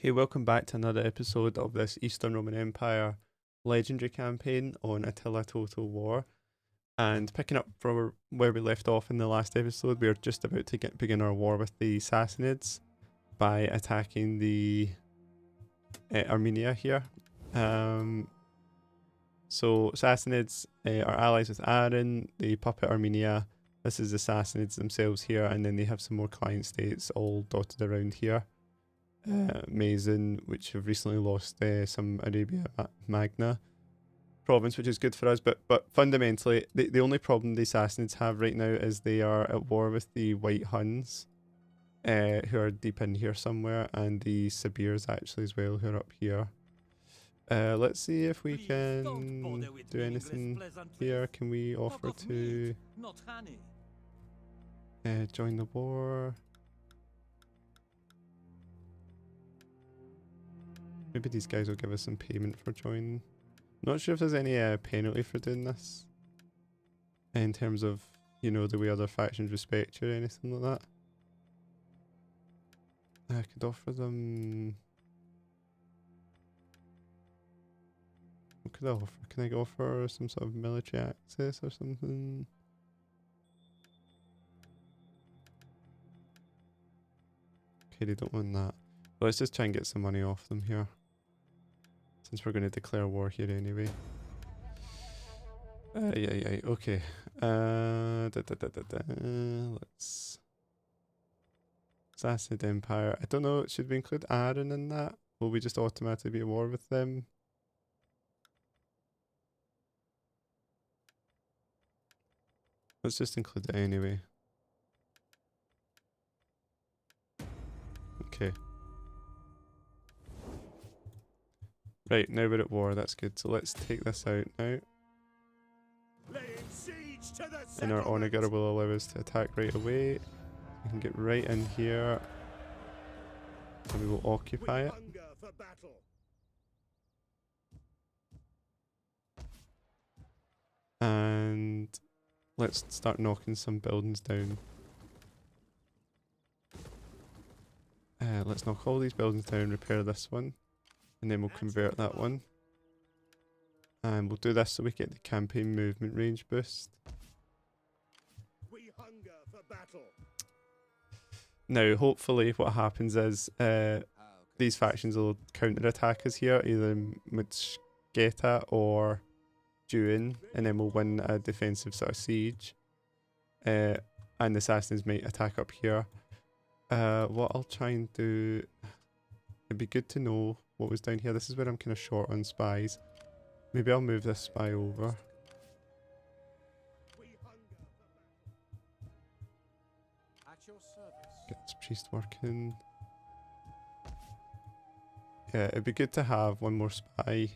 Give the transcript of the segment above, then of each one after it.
Okay, welcome back to another episode of this Eastern Roman Empire legendary campaign on Attila Total War. And picking up from where we left off in the last episode, we're just about to begin our war with the Sassanids by attacking the Armenia here. So Sassanids are allies with Aaron, the puppet Armenia. This is the Sassanids themselves here, and then they have some more client states all dotted around here. Mazin, which have recently lost some Arabia Magna province, which is good for us, but fundamentally the only problem the Sassanids have right now is they are at war with the White Huns, who are deep in here somewhere, and the Sibirs actually as well, who are up here. Let's see if we can do anything here. Can we offer to join the war? Maybe these guys will give us some payment for joining. Not sure if there's any penalty for doing this, in terms of, you know, the way other factions respect you or anything like that. I could offer them... What could I offer? Can I offer some sort of military access or something? Okay, they don't want that. But let's just try and get some money off them here, since we're going to declare war here anyway. Yeah, okay. Let's... Sassanid Empire. I don't know, should we include Aaron in that? Will we just automatically be at war with them? Let's just include it anyway. Okay. Right, now we're at war, that's good. So let's take this out now. And our onager will allow us to attack right away. We can get right in here. And we will occupy it. And let's start knocking some buildings down. Let's knock all these buildings down, repair this one. And then we'll convert that one. And we'll do this so we get the campaign movement range boost. We hunger for battle. Now, hopefully what happens is these factions will counter-attack us here, either Mutsketa or Duin, and then we'll win a defensive sort of siege. And the Assassins might attack up here. What I'll try and do... It'd be good to know what was down here. This is where I'm kind of short on spies. Maybe I'll move this spy over. Get this priest working. Yeah, it'd be good to have one more spy.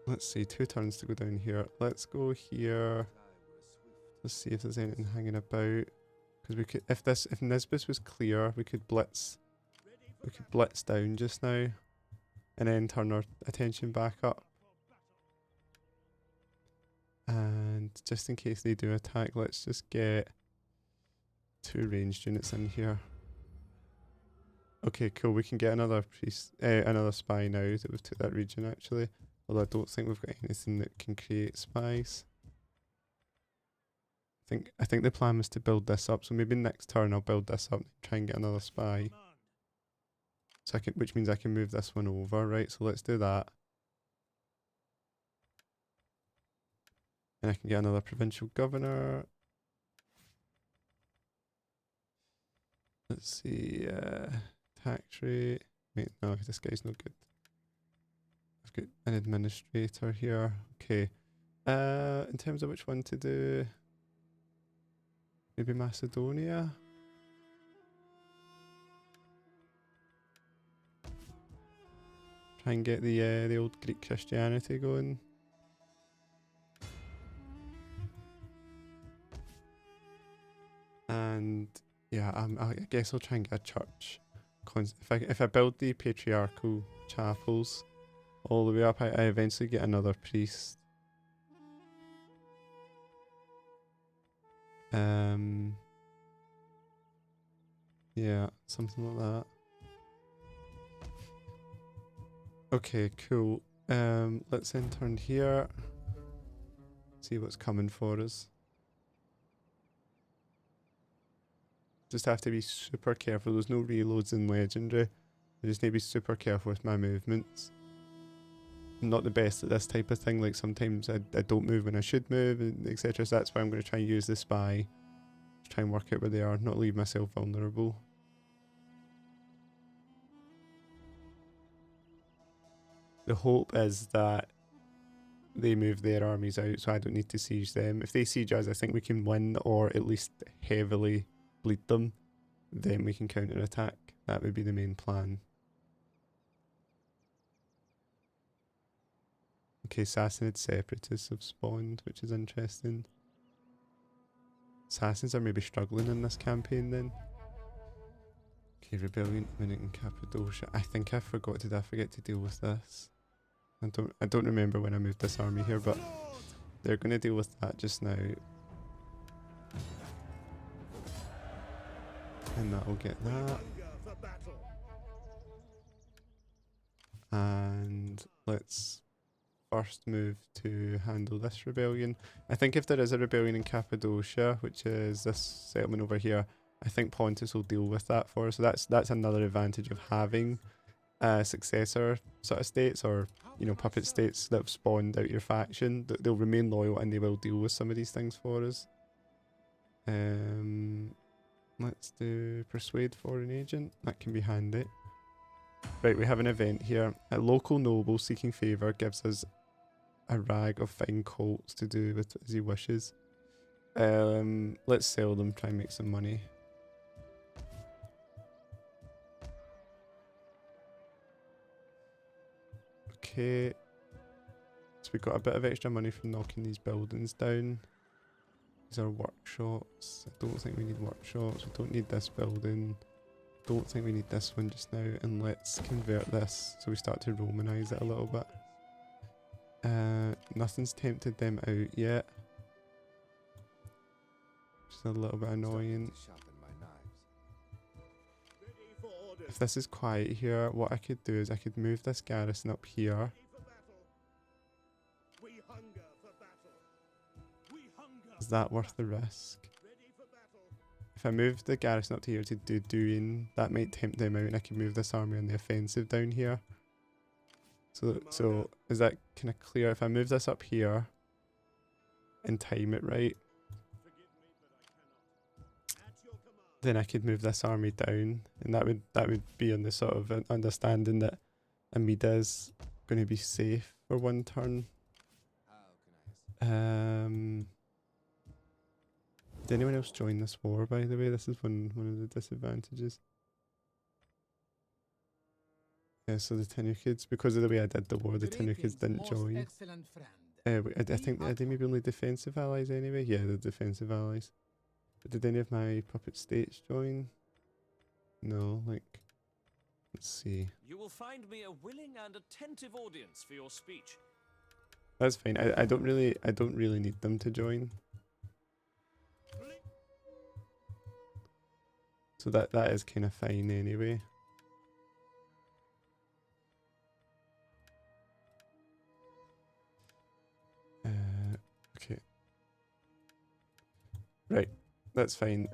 Let's see, 2 turns to go down here. Let's go here. Let's see if there's anything hanging about. Because we could, if Nisbis was clear, we could blitz down just now, and then turn our attention back up. And just in case they do attack, let's just get 2 ranged units in here. Okay, cool. We can get another another spy now that we've took that region actually. Although I don't think we've got anything that can create spies. I think the plan was to build this up, so maybe next turn I'll build this up and try and get another spy. So which means I can move this one over, right? So let's do that. And I can get another provincial governor. Let's see, tax rate. Wait, no, this guy's no good. I've got an administrator here. Okay. In terms of which one to do, maybe Macedonia. Try and get the old Greek Christianity going. And yeah, I guess I'll try and get a church. If I build the patriarchal chapels all the way up, I eventually get another priest. Yeah, something like that. Okay, cool. Let's then turn here. See what's coming for us. Just have to be super careful. There's no reloads in Legendary. I just need to be super careful with my movements. I'm not the best at this type of thing. Like sometimes I don't move when I should move, and etc. So that's why I'm going to try and use the spy. Try and work out where they are, not leave myself vulnerable. The hope is that they move their armies out so I don't need to siege them. If they siege us, I think we can win or at least heavily bleed them. Then we can counter-attack. That would be the main plan. Okay, Sassanid separatists have spawned, which is interesting. Assassins are maybe struggling in this campaign then. Okay, rebellion imminent in Cappadocia. I think I forgot. Did I forget to deal with this? I don't remember when I moved this army here, but they're going to deal with that just now. And that'll get that. And let's first move to handle this rebellion. I think if there is a rebellion in Cappadocia, which is this settlement over here, I think Pontus will deal with that for us. So that's another advantage of having successor sort of states, or you know, puppet states that have spawned out your faction. They'll remain loyal and they will deal with some of these things for us. Let's do persuade foreign agent. That can be handy. Right, we have an event here. A local noble seeking favour gives us a rag of fine colts to do with as he wishes. Let's sell them, try and make some money. Okay. So we got a bit of extra money from knocking these buildings down. These are workshops. I don't think we need workshops. We don't need this building. Don't think we need this one just now. And let's convert this so we start to Romanise it a little bit. Nothing's tempted them out yet. Just a little bit annoying. If this is quiet here, what I could do is I could move this garrison up here. Is that worth the risk? If I move the garrison up to here to do doing, that might tempt them out and I can move this army on the offensive down here. So is that kind of clear? If I move this up here and time it right, then I could move this army down, and that would be on the sort of understanding that Amida is going to be safe for one turn. Did anyone else join this war, by the way? This is one of the disadvantages. Yeah, so the Tenukids, because of the way I did the war, the Tenukids didn't join. I think are they maybe only defensive allies anyway? Yeah, they're defensive allies. But did any of my puppet states join? No, like, let's see. You will find me a willing and attentive audience for your speech. That's fine. I don't really need them to join. So that is kind of fine anyway. Okay. Right, that's fine.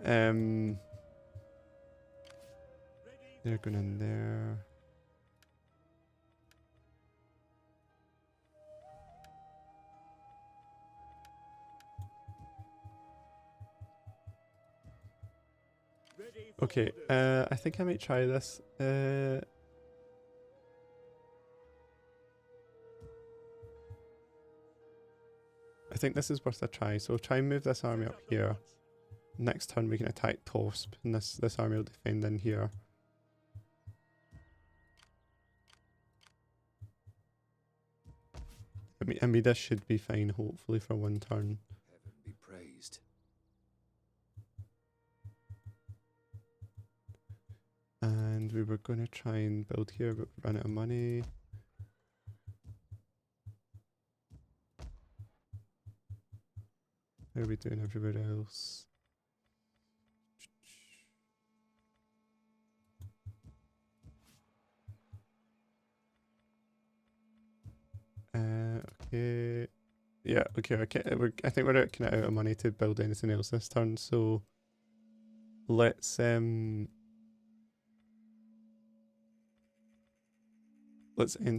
They're going in there. Okay, I think I might try this. I think this is worth a try. So try and move this army up here. Next turn we can attack Tosp, and this army will defend in here. I mean, this should be fine, hopefully, for one turn. Heaven be praised. And we were going to try and build here, but we ran out of money. How are we doing everywhere else? Okay. Yeah, okay, I think we're kind of out of money to build anything else this turn, so let's end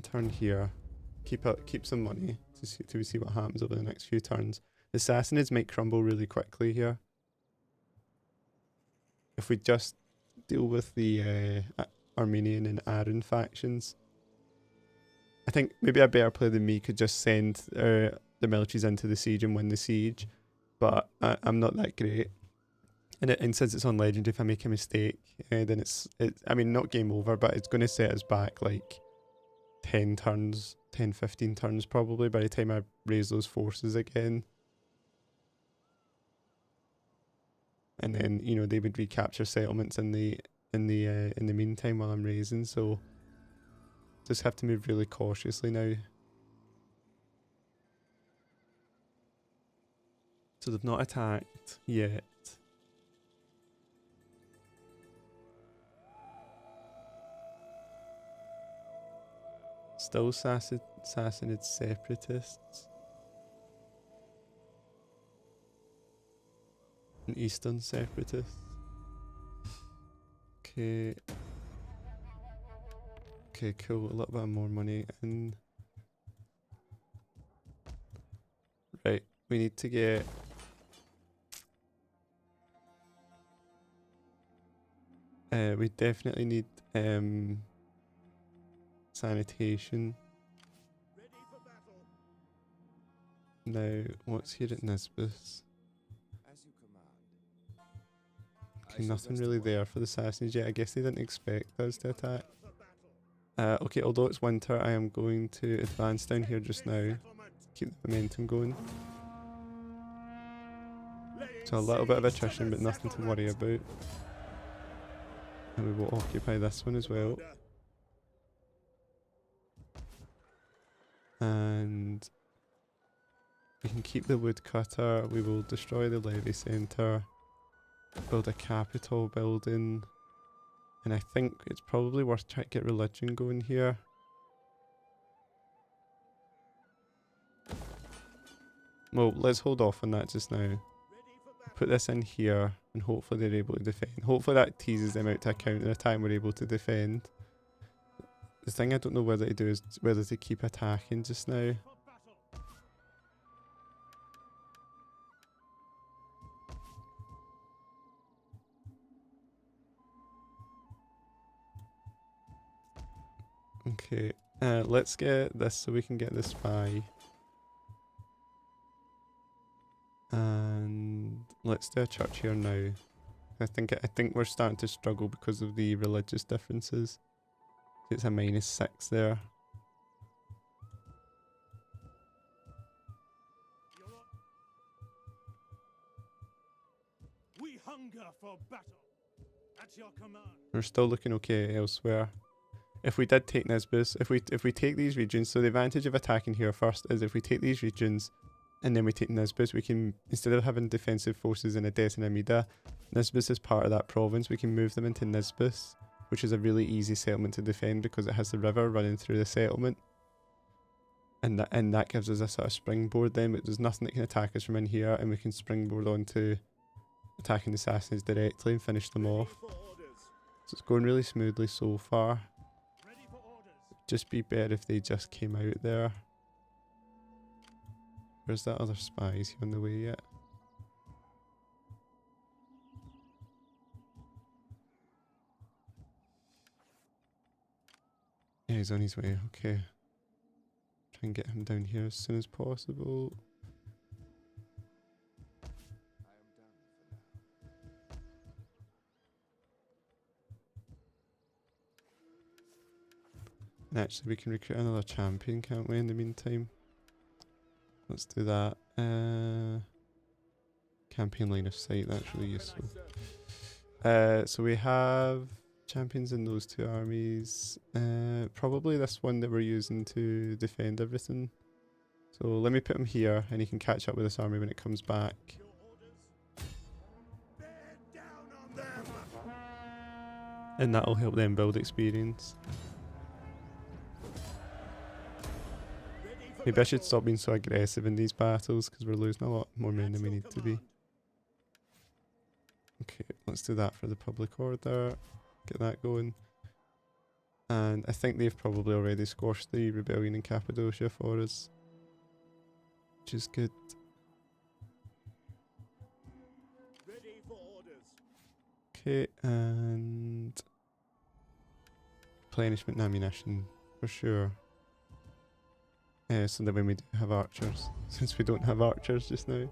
turn here. Keep some money to see what happens over the next few turns. The Sassanids might crumble really quickly here. If we just deal with the Armenian and Aran factions. I think maybe a better player than me could just send the militaries into the siege and win the siege, but I'm not that great. And since it's on Legendary, if I make a mistake, then I mean, not game over, but it's going to set us back like 10 turns, 10, 15 turns probably by the time I raise those forces again. And then, you know, they would recapture settlements in the meantime while I'm raising, so just have to move really cautiously now. So they've not attacked yet. Still Sassanid separatists. And Eastern separatists. Okay. Okay, cool. A little bit more money in. Right, we need to get... we definitely need sanitation. Now, what's here at Nisbis? Okay, nothing really there for the Sassanids yet. I guess they didn't expect us to attack. Okay, although it's winter, I am going to advance down here just now. Keep the momentum going. So a little bit of attrition, but nothing to worry about. And we will occupy this one as well. And we can keep the woodcutter. We will destroy the levy centre. Build a capital building. And I think it's probably worth trying to get religion going here. Well, let's hold off on that just now. Put this in here, and hopefully they're able to defend. Hopefully that teases them out to a counter attack and we're able to defend. The thing I don't know whether to do is whether to keep attacking just now. Okay, let's get this so we can get the spy. And let's do a church here now. I think we're starting to struggle because of the religious differences. It's a -6 there. We hunger for battle. At your command. We're still looking okay elsewhere. If we did take Nisbis, if we take these regions, so the advantage of attacking here first is if we take these regions and then we take Nisbis, we can, instead of having defensive forces in Edessa and Amida, Nisbis is part of that province, we can move them into Nisbis, which is a really easy settlement to defend because it has the river running through the settlement. And that gives us a sort of springboard then, but there's nothing that can attack us from in here, and we can springboard onto attacking the Sassanids directly and finish them off. So it's going really smoothly so far. Just be better if they just came out there. Where's that other spy? Is he on the way yet? Yeah, he's on his way. Okay. Try and get him down here as soon as possible. And actually we can recruit another champion, can't we, in the meantime? Let's do that. Campaign line of sight, that's really useful. So we have champions in those two armies. Probably this one that we're using to defend everything. So let me put him here and he can catch up with this army when it comes back. And that'll help them build experience. Maybe I should stop being so aggressive in these battles because we're losing a lot more men than we need to be. Okay, let's do that for the public order. Get that going. And I think they've probably already squashed the rebellion in Cappadocia for us, which is good. Ready for orders. Okay, and replenishment and ammunition for sure. So that when we do have archers, since we don't have archers just now.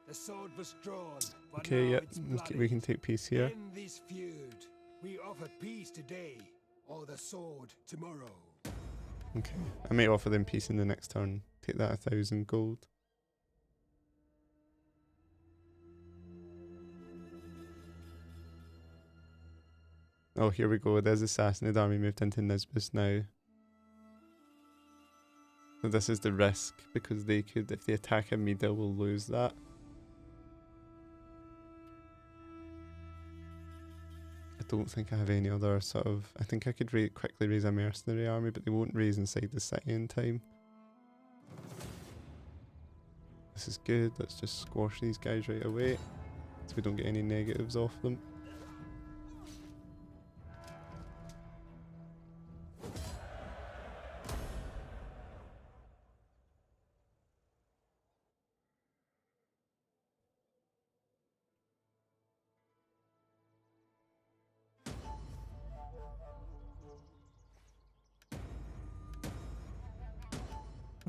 The sword was drawn, but Okay, now yeah, it's we can take peace here. End this feud. We offer peace today, or the sword tomorrow. Okay, I may offer them peace in the next turn. Take that 1,000 gold. Oh, here we go. There's the Sassanid army moved into Nisbis now. So this is the risk, because they could, if they attack Amida, we'll lose that. I don't think I have any other sort of... I think I could quickly raise a mercenary army, but they won't raise inside the city in time. This is good. Let's just squash these guys right away, so we don't get any negatives off them.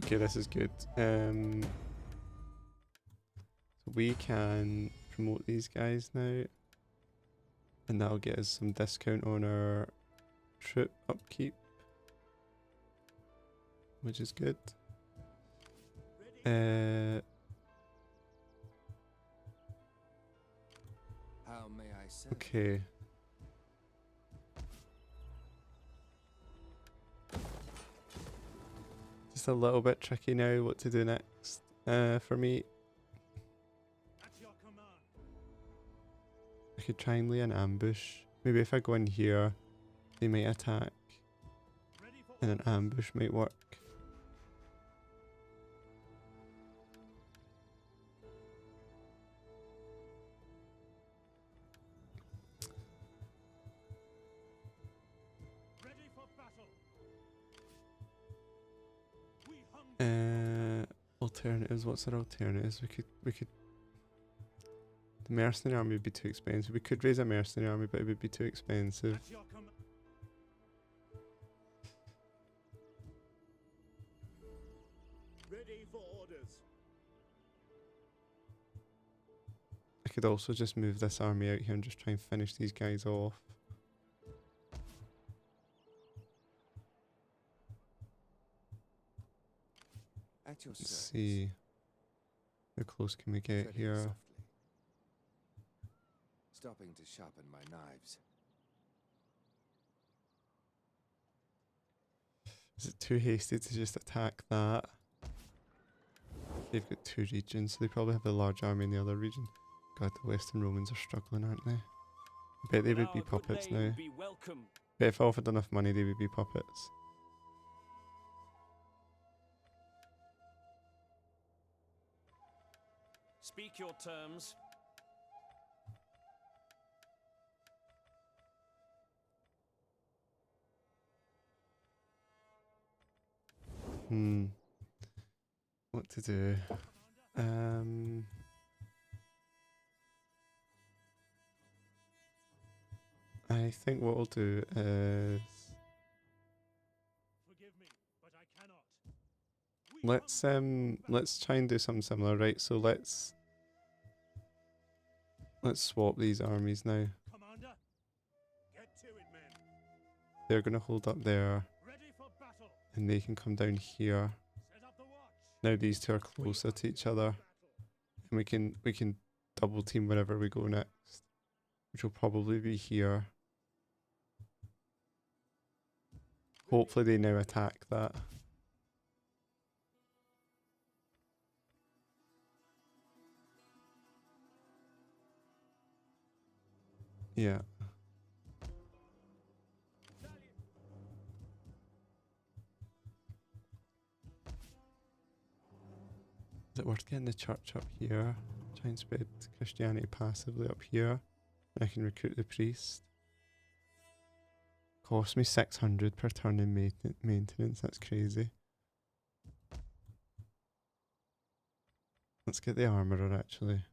Okay, this is good. So we can promote these guys now, and that'll get us some discount on our troop upkeep, which is good. How may I serve? Okay. Just a little bit tricky now what to do next for me. At your command. I could try and lay an ambush. Maybe if I go in here, they might attack, Ready for and an ambush might work. Ready for battle. We hunger. Alternatives. What's our alternatives? We could. The mercenary army would be too expensive. We could raise a mercenary army, but it would be too expensive. At your command. Ready for orders. I could also just move this army out here and just try and finish these guys off. At your Let's service. see. How close can we get Treading here? softly. Stopping to sharpen my knives. Is it too hasty to just attack that? They've got 2 regions, so they probably have a large army in the other region. God, the Western Romans are struggling, aren't they? I bet they would be Our good puppets name now. Be welcome. Bet if I offered enough money, they would be puppets. Speak your terms. What to do? I think what we'll do is Forgive me, but I cannot. let's try and do something similar, right? So let's swap these armies now. Commander, get to it, men. They're gonna hold up there, Ready for battle. and they can come down here. Set up the watch. Now these two are closer to each other, and we can double team wherever we go next, which will probably be here. Hopefully they now attack that. Yeah. Is it worth getting the church up here? Try and spread Christianity passively up here. And I can recruit the priest. Cost me 600 per turn in maintenance. That's crazy. Let's get the armourer actually.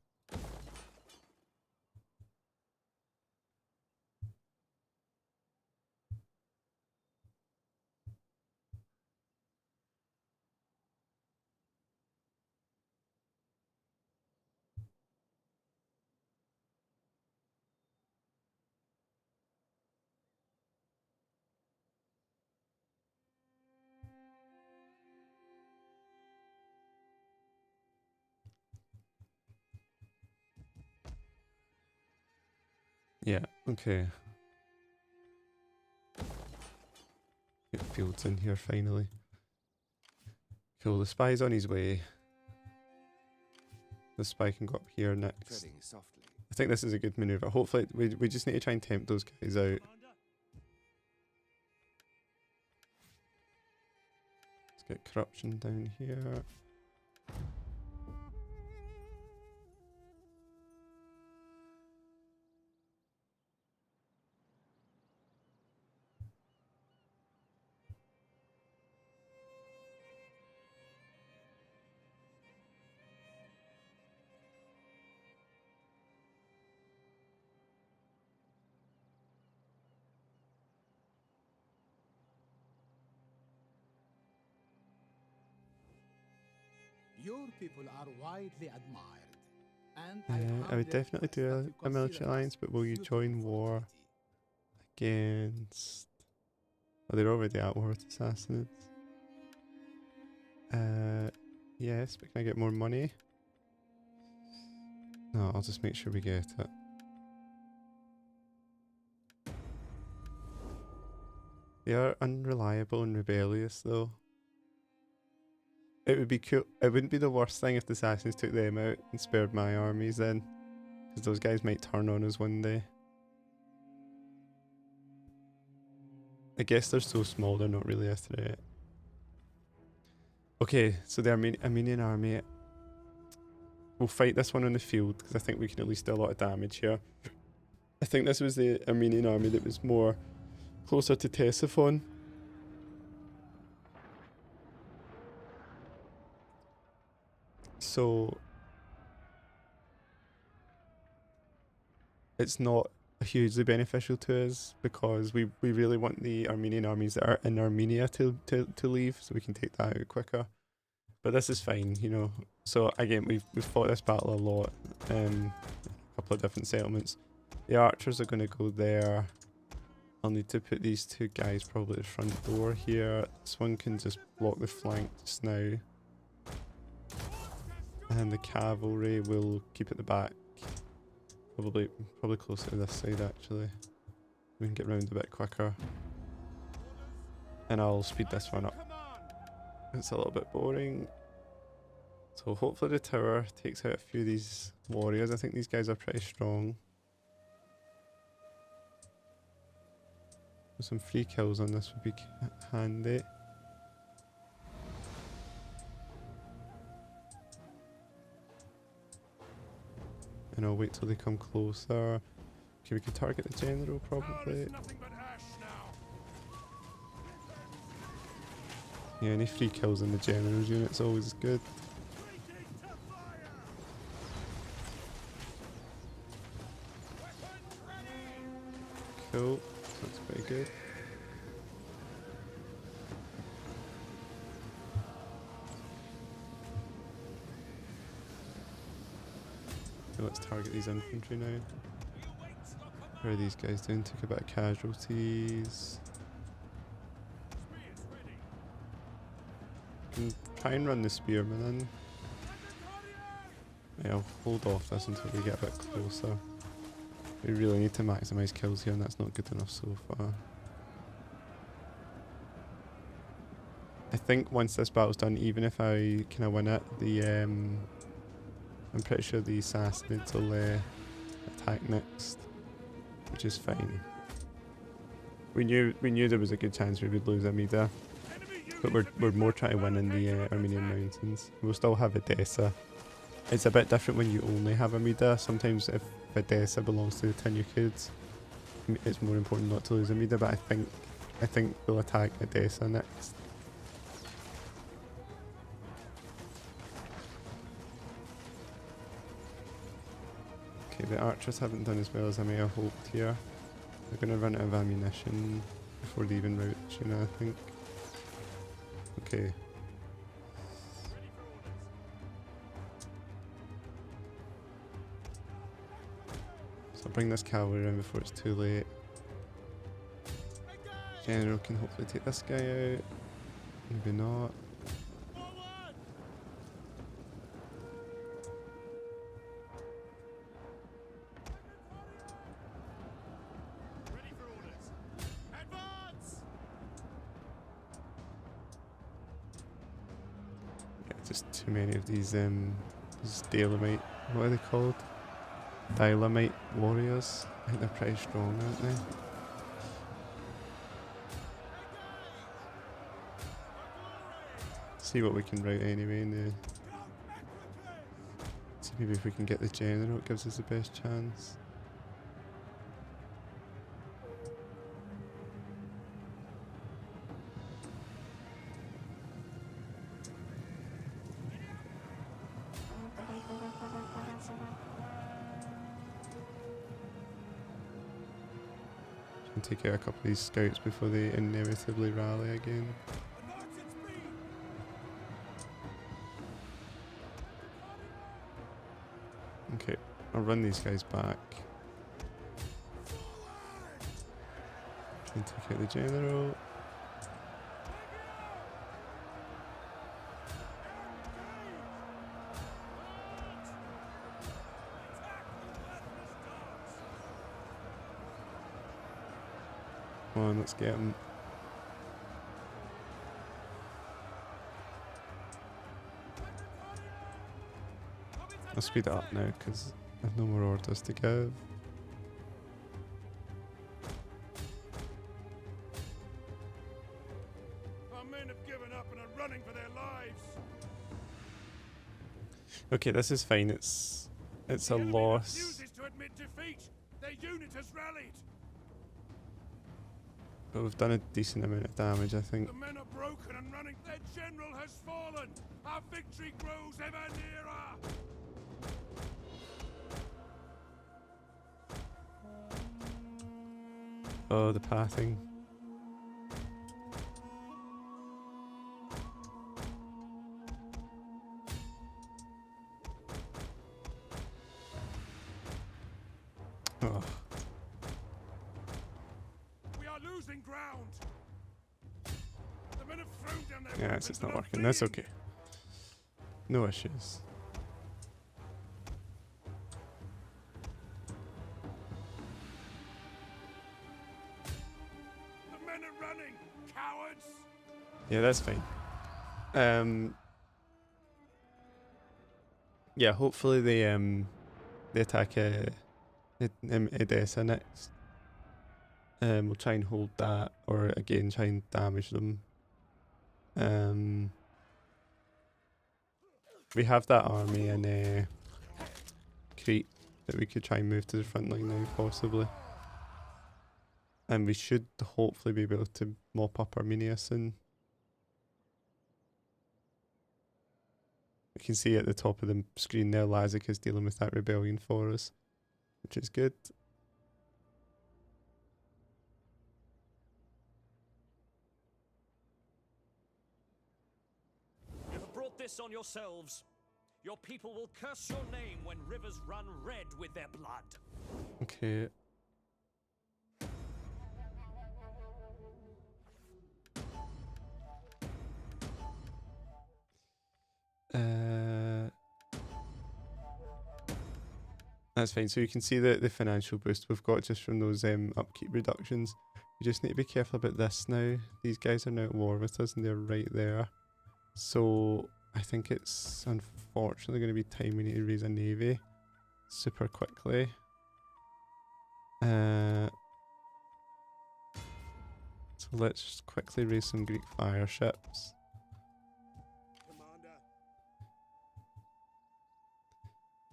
Yeah, okay. Get fields in here finally. Cool, the spy's on his way. The spy can go up here next. I think this is a good manoeuvre. Hopefully, we just need to try and tempt those guys out. Let's get corruption down here. Your people are widely admired, and I would definitely do a military alliance, but will you join war against... Oh, they're already at war with the Sassanids. Yes, but can I get more money? No, I'll just make sure we get it. They are unreliable and rebellious though. It would be cool. It wouldn't be the worst thing if the Assassins took them out and spared my armies then. Because those guys might turn on us one day. I guess they're so small they're not really a threat. Okay, so the Armenian army. We'll fight this one on the field because I think we can at least do a lot of damage here. I think this was the Armenian army that was more closer to Ctesiphon. So it's not hugely beneficial to us because we really want the Armenian armies that are in Armenia to leave so we can take that out quicker. But this is fine, you know. So again, we've fought this battle a lot, a couple of different settlements. The archers are going to go there. I'll need to put these two guys probably at the front door here. This one can just block the flank just now. And the cavalry will keep at the back. Probably closer to this side actually. We can get round a bit quicker. And I'll speed this one up. It's a little bit boring. So hopefully the tower takes out a few of these warriors. I think these guys are pretty strong. Some free kills on this would be handy. And I'll wait till they come closer. Okay, we can target the general probably. Yeah, any free kills in the general's unit's always good. Cool, that's pretty good. Okay, let's target these infantry now. How are these guys doing? Took a bit of casualties. Can try and run the spearmen in. Yeah, I'll hold off this until we get a bit closer. We really need to maximise kills here and that's not good enough so far. I think once this battle's done, even if I kind of win it, I'm pretty sure the Sassanids will attack next. which is fine. We knew there was a good chance we would lose Amida, but we're more trying to win in the Armenian mountains. We'll still have Edessa. It's a bit different when you only have Amida. Sometimes if Edessa belongs to the Tanukids, it's more important not to lose Amida, but I think we'll attack Edessa next. Okay, the archers haven't done as well as I may have hoped here. They're going to run out of ammunition before they even rout Tuna, I think. Okay. So I'll bring this cavalry around before it's too late. General can hopefully take this guy out. Maybe not. Just too many of these Dalamite, what are they called? Dilamite warriors. I think they're pretty strong, aren't they? See what we can route anyway in the... See maybe if we can get the general, it gives us the best chance. Take out a couple of these scouts before they inevitably rally again. Okay, I'll run these guys back. Try and take out the general. Come on, let's get him. I'll speed it up now because I have no more orders to give. Our men have given up and are running for their lives. Okay, this is fine. It's a loss. Refuses to admit defeat. Their unit has rallied. But we've done a decent amount of damage, I think. The men are broken and running. Their general has fallen. Our victory grows ever nearer. Oh, the pathing. Oh. We are losing ground. The men have thrown down their Yeah, it's not working. That's okay. No issues. The men are running, cowards. Yeah, that's fine. Yeah, hopefully they attack Edessa next. We'll try and hold that, or again try and damage them. We have that army in Crete that we could try and move to the front line now, possibly. And we should hopefully be able to mop up Armenia soon. You can see at the top of the screen there, Lazic is dealing with that rebellion for us, which is good. You have brought this on yourselves. Your people will curse your name when rivers run red with their blood. Okay. That's fine. So you can see the financial boost we've got just from those upkeep reductions. We just need to be careful about this now. These guys are now at war with us and they're right there. So I think it's unfortunately going to be time we need to raise a navy super quickly. So let's just quickly raise some Greek fire ships.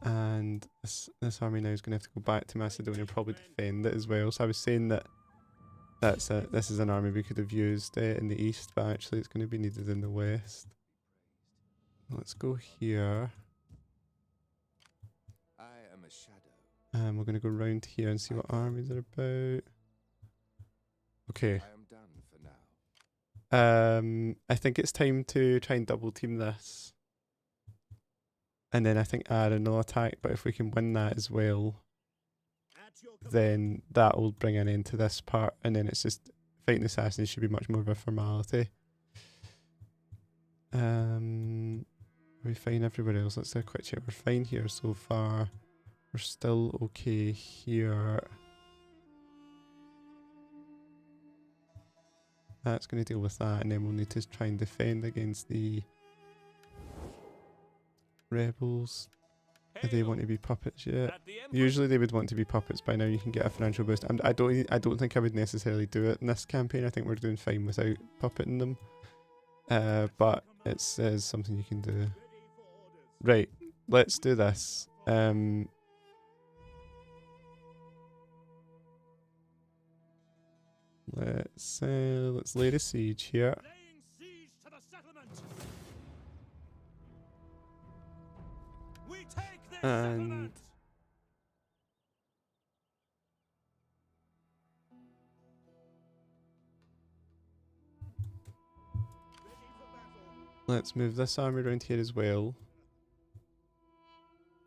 And this army now is going to have to go back to Macedonia and probably defend it as well. So I was saying that this is an army we could have used in the east, but actually it's going to be needed in the west. Let's go here. I am a shadow. And we're going to go round here and see what armies are about. Okay. I am done for now. I think it's time to try and double team this. And then I think Aaron will attack, but if we can win that as well, then that will bring an end to this part, and then it's just fighting assassins should be much more of a formality. Are we fine everywhere else? Let's do a quick check. We're fine here so far. We're still okay here. That's going to deal with that, and then we'll need to try and defend against the rebels. Do they want to be puppets yet? Usually they would want to be puppets. By now you can get a financial boost. I don't think I would necessarily do it in this campaign. I think we're doing fine without puppeting them. But it says something you can do. Right, let's do this. Let's lay the siege here. And let's move this army around here as well,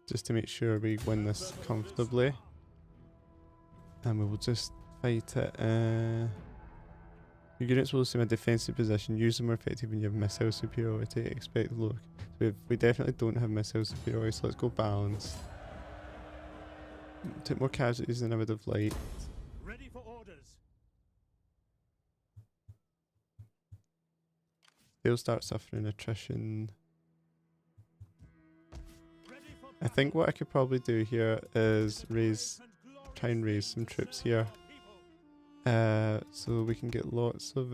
just to make sure we win this comfortably. And we will just fight it. Your units will assume a defensive position. Use them more effectively when you have missile superiority. Expect low. So we definitely don't have missile superiority, so let's go balanced. Took more casualties than I would have liked. Ready for orders. They'll start suffering attrition. I think what I could probably do here is try and raise some troops here. So we can get lots of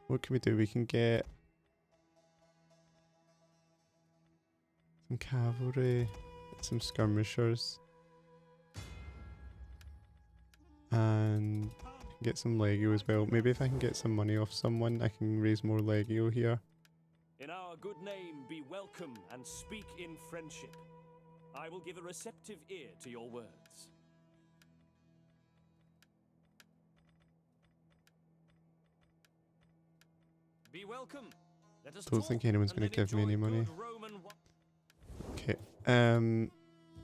what can we do? We can get some cavalry, some skirmishers, and get some legio as well. Maybe if I can get some money off someone, I can raise more legio here. In our good name, be welcome and speak in friendship. I will give a receptive ear to your words. Be welcome. Let us Don't think anyone's going to give me any money. Roman. Okay,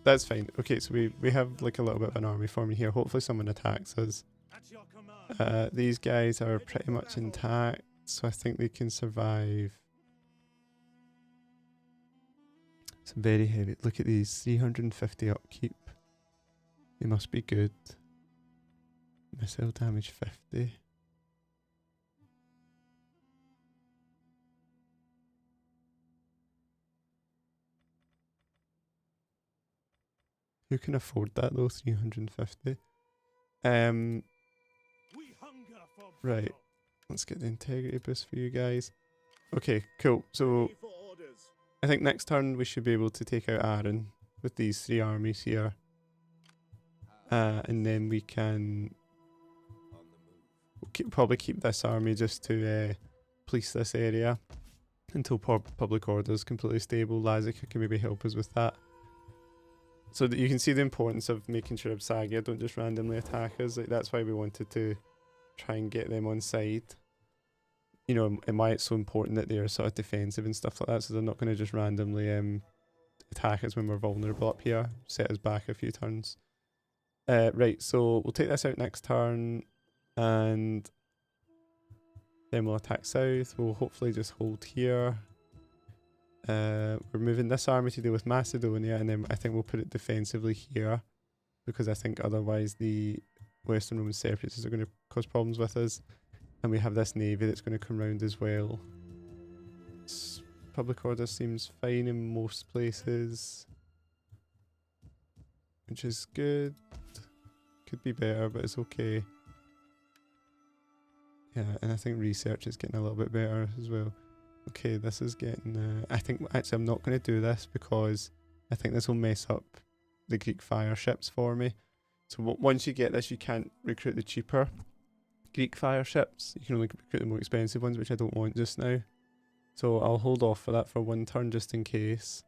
that's fine. Okay, so we have like a little bit of an army forming here. Hopefully someone attacks us. At your command. These guys are pretty much intact, so I think they can survive. It's very heavy. Look at these, 350 upkeep. They must be good. Missile damage 50. Who can afford that though, 350? Right, let's get the integrity boost for you guys. Okay, cool. So I think next turn we should be able to take out Aaron with these three armies here. And then we can probably keep this army just to police this area until public order is completely stable. Lazica can maybe help us with that. So that you can see the importance of making sure Absagia don't just randomly attack us. Like, that's why we wanted to try and get them on side. You know, and why it's so important that they're sort of defensive and stuff like that, so they're not going to just randomly attack us when we're vulnerable up here, set us back a few turns. Right, so we'll take this out next turn, and then we'll attack south. We'll hopefully just hold here. We're moving this army to deal with Macedonia, and then I think we'll put it defensively here, because I think otherwise the Western Roman separatists are going to cause problems with us. And we have this navy that's going to come round as well. Public order seems fine in most places, which is good. Could be better, but it's okay. Yeah, and I think research is getting a little bit better as well. Okay, this is getting... I think, actually, I'm not going to do this because I think this will mess up the Greek fire ships for me. So once you get this, you can't recruit the cheaper Greek fire ships. You can only recruit the more expensive ones, which I don't want just now. So I'll hold off for that for one turn just in case.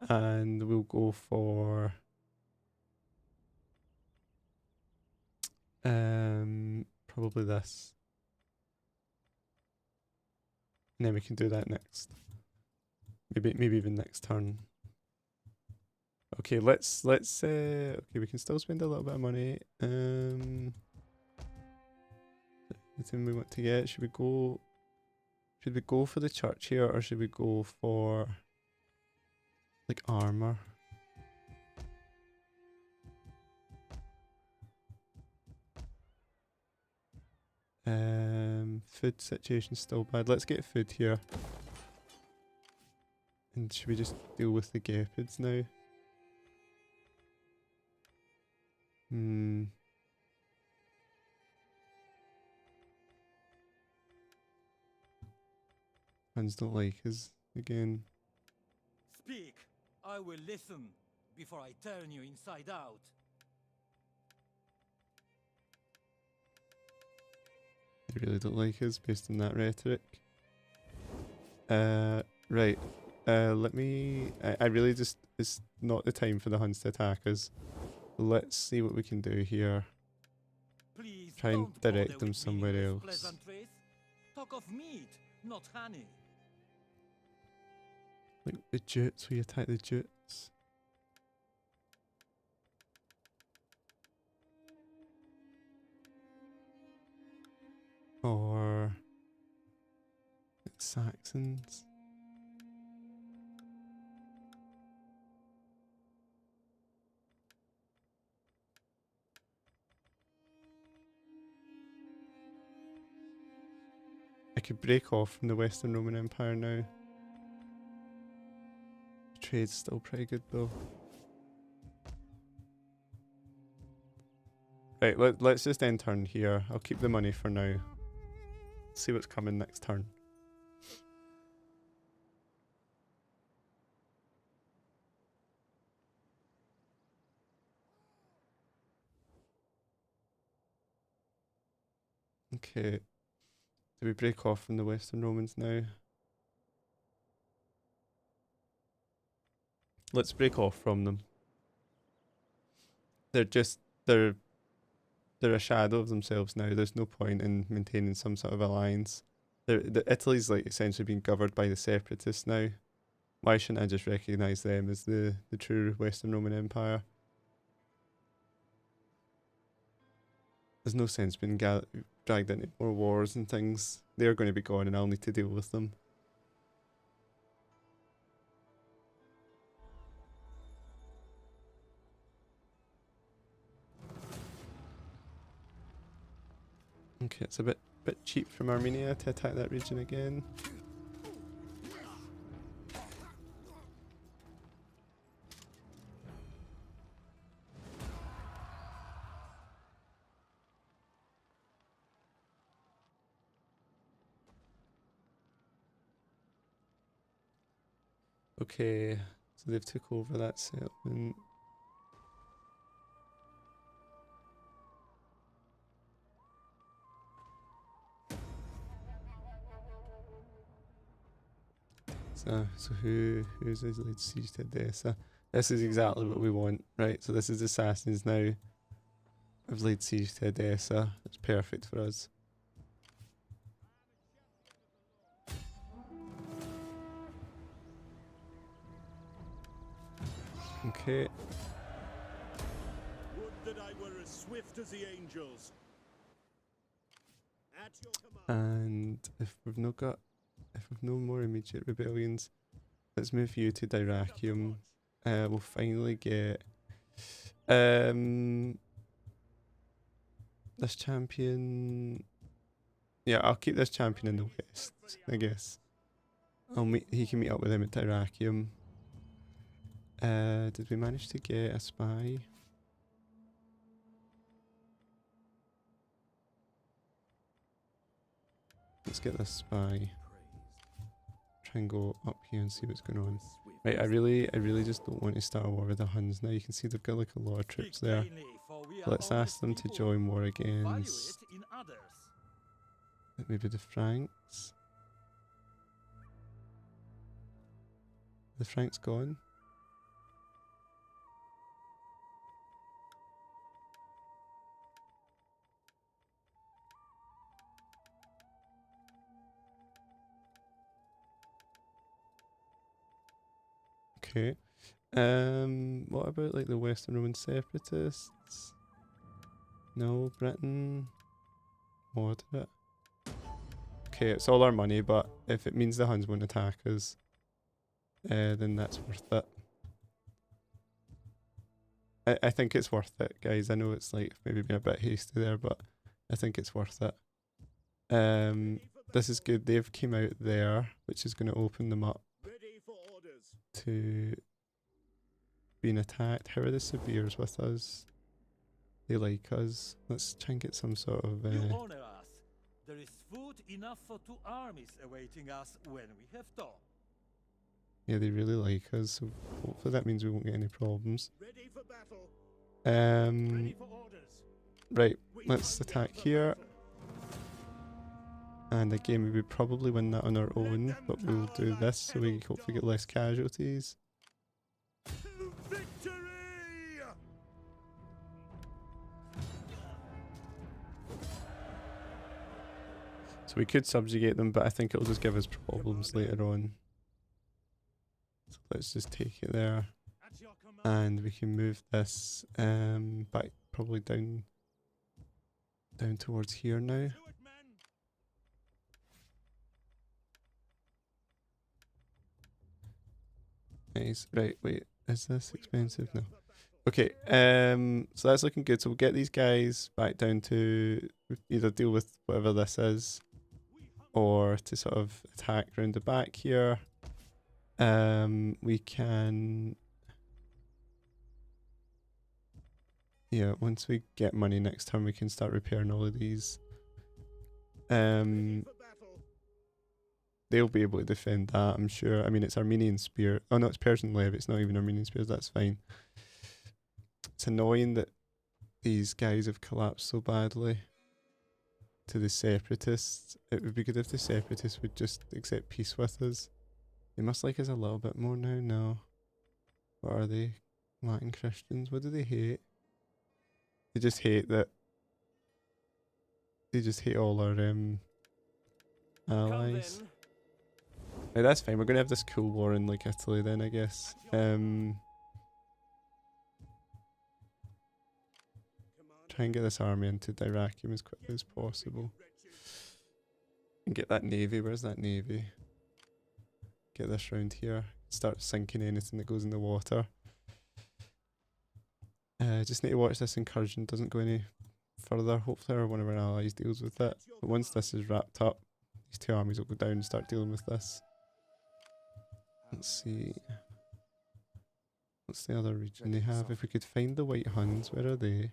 And we'll go for... probably this. And then we can do that next. Maybe even next turn. Okay, let's okay, we can still spend a little bit of money. Anything we want to get? Should we go for the church here, or should we go for like armor? Food situation's still bad. Let's get food here. And should we just deal with the gepids now? Fans don't like us again. Speak. I will listen before I turn you inside out. They really don't like us based on that rhetoric. Right. Let me... I really just... It's not the time for the Huns to attack us. Let's see what we can do here. Please Try and don't bother direct them with somewhere meaningless else. pleasantries. Talk of meat, not honey. Like the Jutes, we attack the Jutes. Or... like Saxons. I could break off from the Western Roman Empire now. Trade's still pretty good though. Right, let's just end turn here. I'll keep the money for now. See what's coming next turn. Okay. Do we break off from the Western Romans now? Let's break off from them. They're a shadow of themselves now. There's no point in maintaining some sort of alliance. Italy's like essentially being governed by the separatists now. Why shouldn't I just recognise them as the true Western Roman Empire? There's no sense being dragged into more wars and things. They're going to be gone and I'll need to deal with them. Okay, it's a bit cheap from Armenia to attack that region again. Okay, so they've took over that settlement. So who's his lead siege to Edessa? This is exactly what we want, right? So this is assassins now. I've laid siege to Edessa. It's perfect for us. Okay. Would that I were as swift as the angels. At your command. And if we've no more immediate rebellions, let's move you to Dyrrhachium. We'll finally get this champion. Yeah, I'll keep this champion in the west, I guess. He can meet up with him at Dyrrachium. Did we manage to get a spy? Let's get this spy. Try and go up here and see what's going on. Right, I really just don't want to start a war with the Huns now. You can see they've got like a lot of troops there. Let's ask them to join war against maybe the Franks. The Franks gone? Okay. What about like the Western Roman separatists? No, Britain. Moderate. Okay, it's all our money, but if it means the Huns won't attack us, then that's worth it. I think it's worth it, guys. I know it's like maybe been a bit hasty there, but I think it's worth it. This is good. They've came out there, which is going to open them up to being attacked. How are the Sabirs with us? They like us. Let's try and get some sort of... You honor us. There is food enough for 2 armies awaiting us when we have done. Yeah, they really like us, so hopefully that means we won't get any problems. Ready for battle. Ready for orders. Right, let's attack here. And again, we would probably win that on our own, but we'll do this so we hopefully get less casualties. Victory! So we could subjugate them, but I think it'll just give us problems later on. So let's just take it there. And we can move this back probably down towards here now. Nice. Right, wait, is this expensive? No. Okay, so that's looking good. So we'll get these guys back down to either deal with whatever this is, or to sort of attack round the back here. We can... Yeah, once we get money next time, we can start repairing all of these. They'll be able to defend that, I'm sure. I mean, it's Armenian spear. Oh no, it's Persian leve. It's not even Armenian spears. That's fine. It's annoying that these guys have collapsed so badly to the separatists. It would be good if the separatists would just accept peace with us. They must like us a little bit more now. No. What are they? Latin Christians? What do they hate? They just hate that. They just hate all our allies. Right, that's fine. We're gonna have this cool war in like Italy then, I guess. Try and get this army into Dyrrachium as quickly as possible. And get that navy. Where's that navy? Get this round here. Start sinking anything that goes in the water. Just need to watch this incursion doesn't go any further. Hopefully one of our allies deals with it. But once this is wrapped up, these 2 armies will go down and start dealing with this. Let's see. What's the other region they have? If we could find the White Huns, where are they?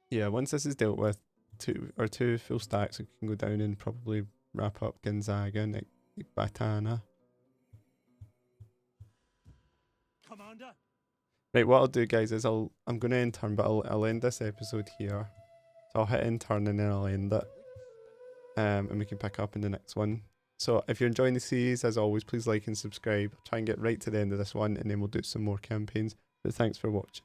Yeah, once this is dealt with, 2 full stacks, we can go down and probably wrap up Gonzaga and Batana. Commander. Right, what I'll do, guys, is I'm going to end turn, but I'll end this episode here. So I'll hit end turn and then I'll end it. And we can pick up in the next one. So if you're enjoying the series, as always, please like and subscribe. I'll try and get right to the end of this one and then we'll do some more campaigns. But thanks for watching.